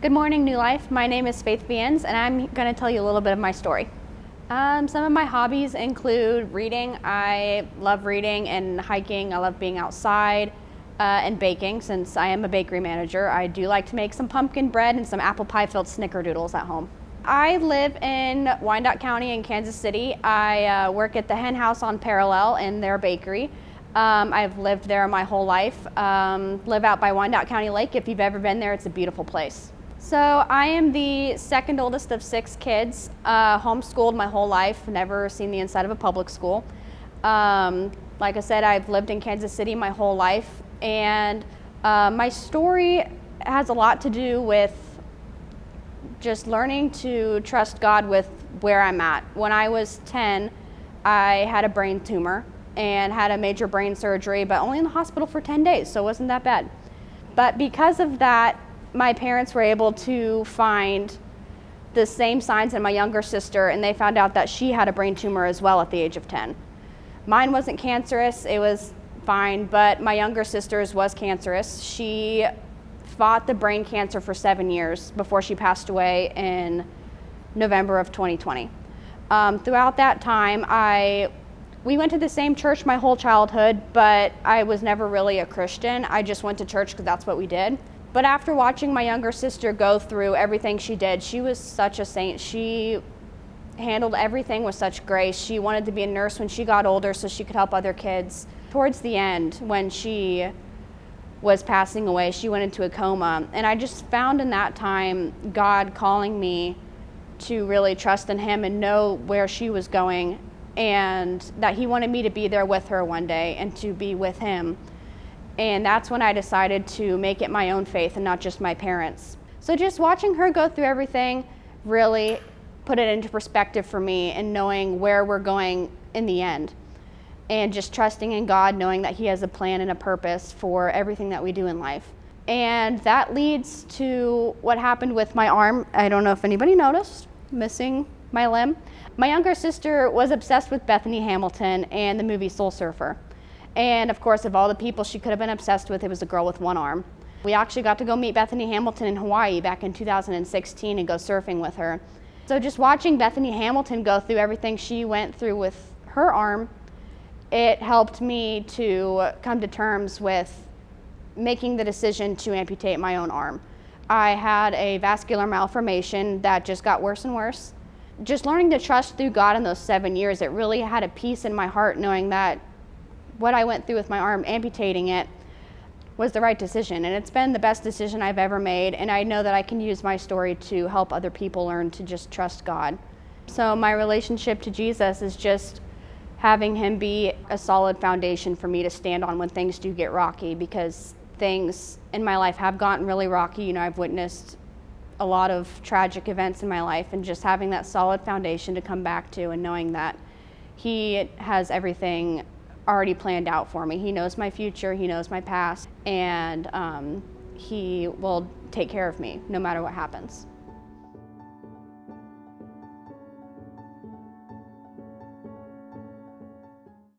Good morning, New Life. My name is Faith Viens, and I'm going to tell you a little bit of my story. Some of my hobbies include reading. I love reading and hiking. I love being outside and baking. Since I am a bakery manager, I do like to make some pumpkin bread and some apple pie filled snickerdoodles at home. I live in Wyandotte County in Kansas City. I work at the Hen House on Parallel in their bakery. I've lived there my whole life. Live out by Wyandotte County Lake. If you've ever been there, it's a beautiful place. So I am the second oldest of 6 kids, homeschooled my whole life, never seen the inside of a public school. Like I said, I've lived in Kansas City my whole life, and my story has a lot to do with just learning to trust God with where I'm at. When I was 10, I had a brain tumor and had a major brain surgery, but only in the hospital for 10 days, so it wasn't that bad. But because of that, my parents were able to find the same signs in my younger sister, and they found out that she had a brain tumor as well at the age of 10. Mine wasn't cancerous, it was fine, but my younger sister's was cancerous. She fought the brain cancer for 7 years before she passed away in November of 2020. Throughout that time, we went to the same church my whole childhood, but I was never really a Christian. I just went to church because that's what we did. But after watching my younger sister go through everything she did, she was such a saint. She handled everything with such grace. She wanted to be a nurse when she got older so she could help other kids. Towards the end, when she was passing away, she went into a coma. And I just found in that time God calling me to really trust in Him and know where she was going, and that He wanted me to be there with her one day and to be with Him. And that's when I decided to make it my own faith and not just my parents. So just watching her go through everything really put it into perspective for me, and knowing where we're going in the end. And just trusting in God, knowing that He has a plan and a purpose for everything that we do in life. And that leads to what happened with my arm. I don't know if anybody noticed, missing my limb. My younger sister was obsessed with Bethany Hamilton and the movie Soul Surfer. And of course, of all the people she could have been obsessed with, it was a girl with one arm. We actually got to go meet Bethany Hamilton in Hawaii back in 2016 and go surfing with her. So just watching Bethany Hamilton go through everything she went through with her arm, it helped me to come to terms with making the decision to amputate my own arm. I had a vascular malformation that just got worse and worse. Just learning to trust through God in those 7 years, it really had a peace in my heart knowing that what I went through with my arm, amputating it, was the right decision. And it's been the best decision I've ever made. And I know that I can use my story to help other people learn to just trust God. So my relationship to Jesus is just having Him be a solid foundation for me to stand on when things do get rocky, because things in my life have gotten really rocky. You know, I've witnessed a lot of tragic events in my life, and just having that solid foundation to come back to, and knowing that He has everything already planned out for me. He knows my future, He knows my past, and He will take care of me no matter what happens.